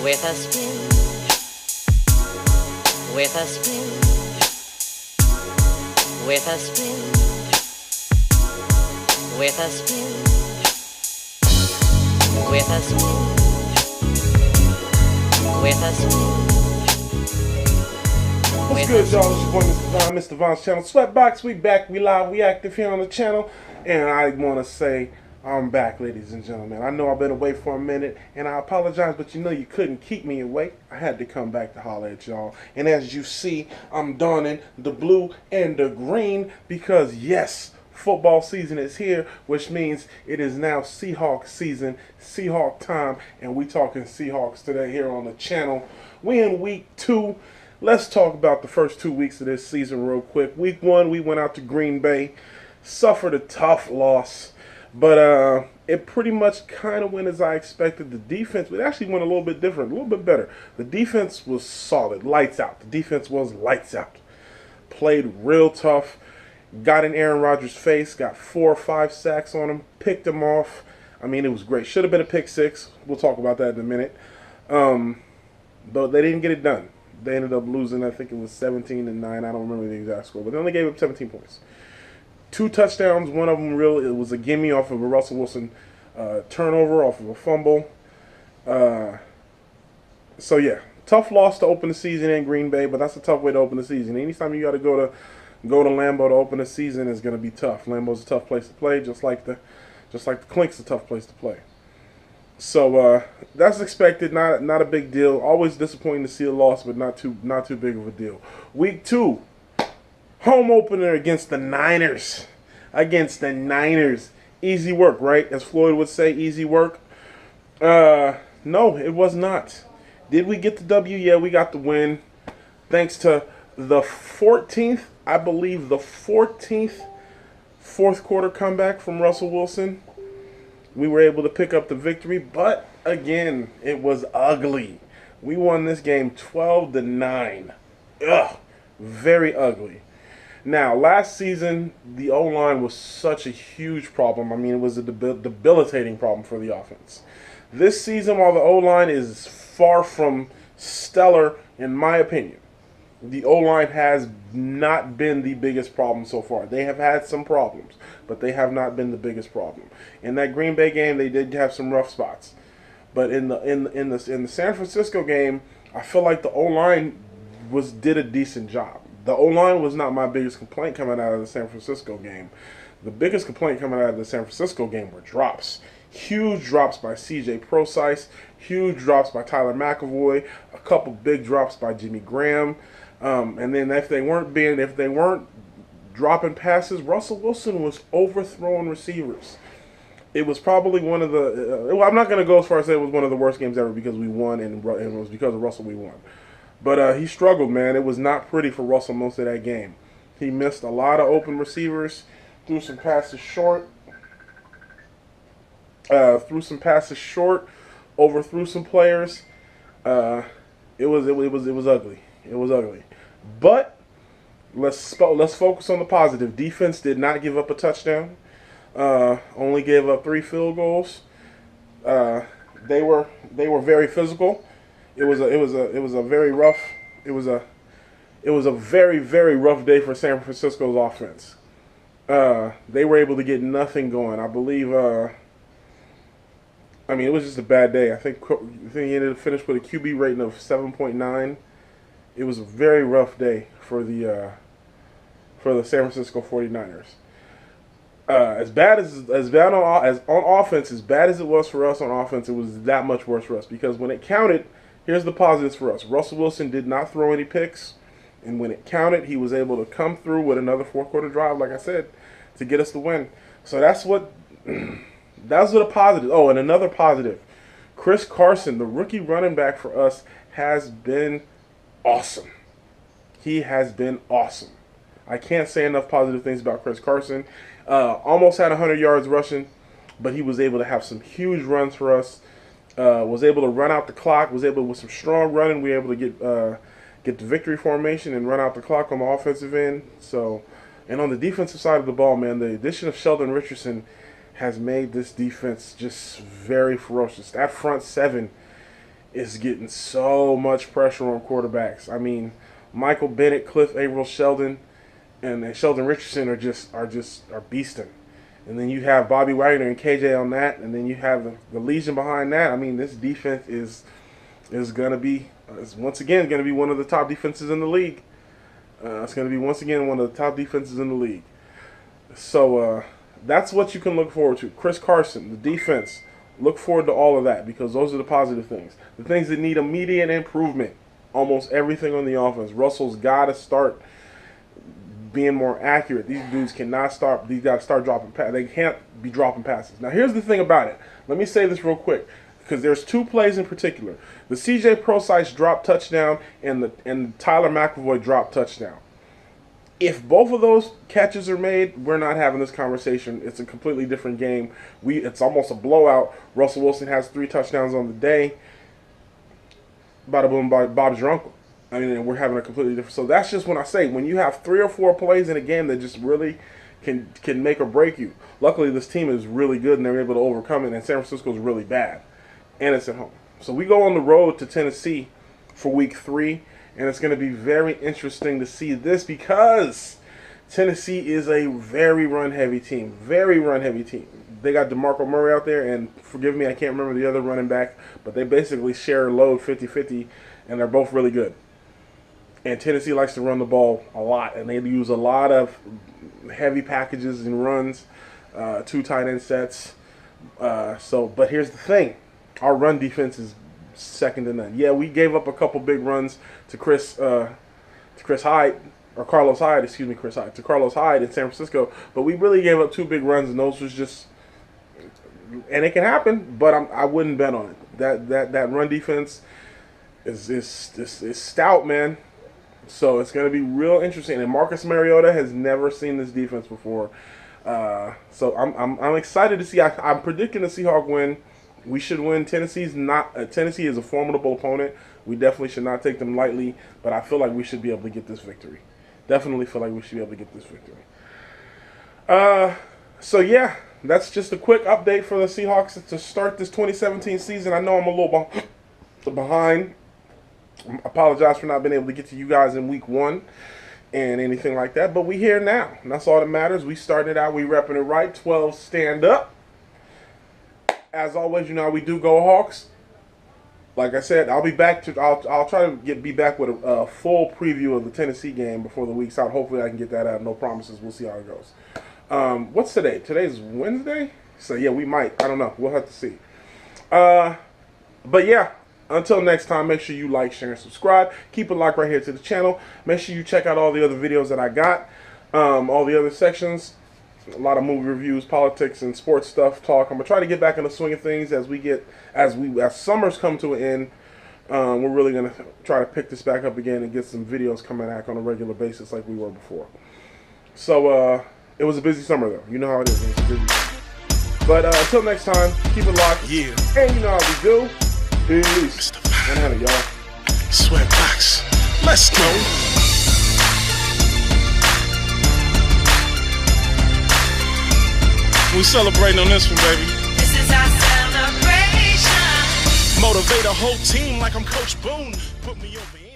with a spin, with a spin, with a spin, with a spin, with a spin, with a spin. What's good, y'all? It's your boy, Mr. Von's channel. Sweatbox, we back, we live, we active here on the channel. And I want to say, I'm back, ladies and gentlemen. I know I've been away for a minute, and I apologize, but you know you couldn't keep me away. I had to come back to holler at y'all. And as you see, I'm donning the blue and the green because, yes, football season is here, which means it is now Seahawks season, Seahawk time, and we talking Seahawks today here on the channel. We in week 2. Let's talk about the first 2 weeks of this season real quick. Week 1, we went out to Green Bay, suffered a tough loss, but it pretty much kind of went as I expected. The defense, it actually went a little bit different, a little bit better. The defense was solid, lights out. The defense was lights out. Played real tough, got in Aaron Rodgers' face, got 4 or 5 sacks on him, picked him off. I mean, it was great. Should have been a pick 6. We'll talk about that in a minute. But they didn't get it done. They ended up losing, I think it was 17-9. I don't remember the exact score, but they only gave up 17 points. 2 touchdowns, one of them it was a gimme off of a Russell Wilson turnover, off of a fumble. So yeah, tough loss to open the season in Green Bay, but that's a tough way to open the season. Anytime you got to go to Lambeau to open the season is going to be tough. Lambeau's a tough place to play, just like the Clink's a tough place to play. So that's expected, not a big deal. Always disappointing to see a loss, but not too big of a deal. Week 2, home opener against the Niners. Easy work, right? As Floyd would say, easy work. No, it was not. Did we get the W? Yeah, we got the win. Thanks to the 14th, I believe the 14th fourth quarter comeback from Russell Wilson. We were able to pick up the victory, but again, it was ugly. We won this game 12-9. Ugh, very ugly. Now, last season, the O-line was such a huge problem. I mean, it was a debilitating problem for the offense. This season, while the O-line is far from stellar, in my opinion, the O-line has not been the biggest problem so far. They have had some problems, but they have not been the biggest problem. In that Green Bay game, they did have some rough spots, but in the San Francisco game, I feel like the O-line did a decent job. The O-line was not my biggest complaint coming out of the San Francisco game. The biggest complaint coming out of the San Francisco game were drops. Huge drops by C.J. Prosise, huge drops by Tyler McAvoy, a couple big drops by Jimmy Graham. And then if they weren't dropping passes, Russell Wilson was overthrowing receivers. It was probably one of the. I'm not going to go as far as say it was one of the worst games ever because we won and it was because of Russell we won. But he struggled, man. It was not pretty for Russell most of that game. He missed a lot of open receivers, threw some passes short, overthrew some players. It was ugly. It was ugly. But let's focus on the positive. Defense did not give up a touchdown. Only gave up 3 field goals. They were very physical. It was a very very rough day for San Francisco's offense. They were able to get nothing going. I believe. I mean, it was just a bad day. I think he ended up finished with a QB rating of 7.9. It was a very rough day for the San Francisco 49ers. As bad on offense, as bad as it was for us on offense, it was that much worse for us because when it counted, here's the positives for us. Russell Wilson did not throw any picks, and when it counted, he was able to come through with another fourth quarter drive, like I said, to get us the win. So that's what a positive. Oh, and another positive. Chris Carson, the rookie running back for us, has been awesome. He has been awesome. I can't say enough positive things about Chris Carson. Almost had 100 yards rushing, but he was able to have some huge runs for us. Was able to run out the clock. Was able with some strong running. We were able to get the victory formation and run out the clock on the offensive end. So, and on the defensive side of the ball, man, the addition of Sheldon Richardson has made this defense just very ferocious. That front seven is getting so much pressure on quarterbacks. I mean, Michael Bennett, Cliff Averill, Sheldon, and Sheldon Richardson are beasting. And then you have Bobby Wagner and KJ on that, and then you have the Legion behind that. I mean, this defense is going to be once again going to be one of the top defenses in the league. It's going to be once again one of the top defenses in the league. So that's what you can look forward to. Chris Carson, the defense. Look forward to all of that because those are the positive things. The things that need immediate improvement. Almost everything on the offense. Russell's got to start being more accurate. These dudes cannot start. These guys start dropping passes. They can't be dropping passes. Now, here's the thing about it. Let me say this real quick because there's two plays in particular: the C.J. Prosise drop touchdown and the Tyler McAvoy drop touchdown. If both of those catches are made, we're not having this conversation. It's a completely different game. It's almost a blowout. Russell Wilson has 3 touchdowns on the day. Bada boom, Bob's your uncle. I mean, we're having a completely different. So that's just when I say when you have 3 or 4 plays in a game that just really can make or break you. Luckily, this team is really good and they're able to overcome it. And San Francisco is really bad, and it's at home. So we go on the road to Tennessee for Week 3, and it's going to be very interesting to see this because Tennessee is a very run-heavy team. Very run-heavy team. They got DeMarco Murray out there, and forgive me, I can't remember the other running back, but they basically share a load 50-50, and they're both really good. And Tennessee likes to run the ball a lot, and they use a lot of heavy packages and runs, 2 tight end sets. But here's the thing. Our run defense is second to none. Yeah, we gave up a couple big runs to Carlos Hyde to Carlos Hyde in San Francisco, but we really gave up 2 big runs, and those was just, and it can happen, but I wouldn't bet on it. That run defense is stout, man. So it's going to be real interesting, and Marcus Mariota has never seen this defense before. So I'm excited to see. I'm predicting the Seahawks win. We should win. Tennessee is a formidable opponent. We definitely should not take them lightly, but I feel like we should be able to get this victory. Definitely feel like we should be able to get this victory. So yeah, that's just a quick update for the Seahawks to start this 2017 season. I know I'm a little behind. I apologize for not being able to get to you guys in Week 1 and anything like that, but we here now, and that's all that matters. We started out, we repping it right. 12 stand up. As always, you know how we do. Go Hawks. Like I said, I'll be back I'll try to be back with a full preview of the Tennessee game before the week's out. Hopefully I can get that out. No promises. We'll see how it goes. What's today? Today's Wednesday? So yeah, we might. I don't know. We'll have to see. But yeah, until next time, make sure you like, share, and subscribe. Keep it locked right here to the channel. Make sure you check out all the other videos that I got. All the other sections. A lot of movie reviews, politics, and sports stuff talk. I'm gonna try to get back in the swing of things as summers come to an end. We're really gonna try to pick this back up again and get some videos coming back on a regular basis like we were before. So it was a busy summer though. You know how it is. It was busy. But until next time, keep it locked. Yeah. And you know how we do. Peace. 100, y'all. Sweatbox. Let's go. We celebrating on this one, baby. This is our celebration. Motivate a whole team like I'm Coach Boone. Put me over.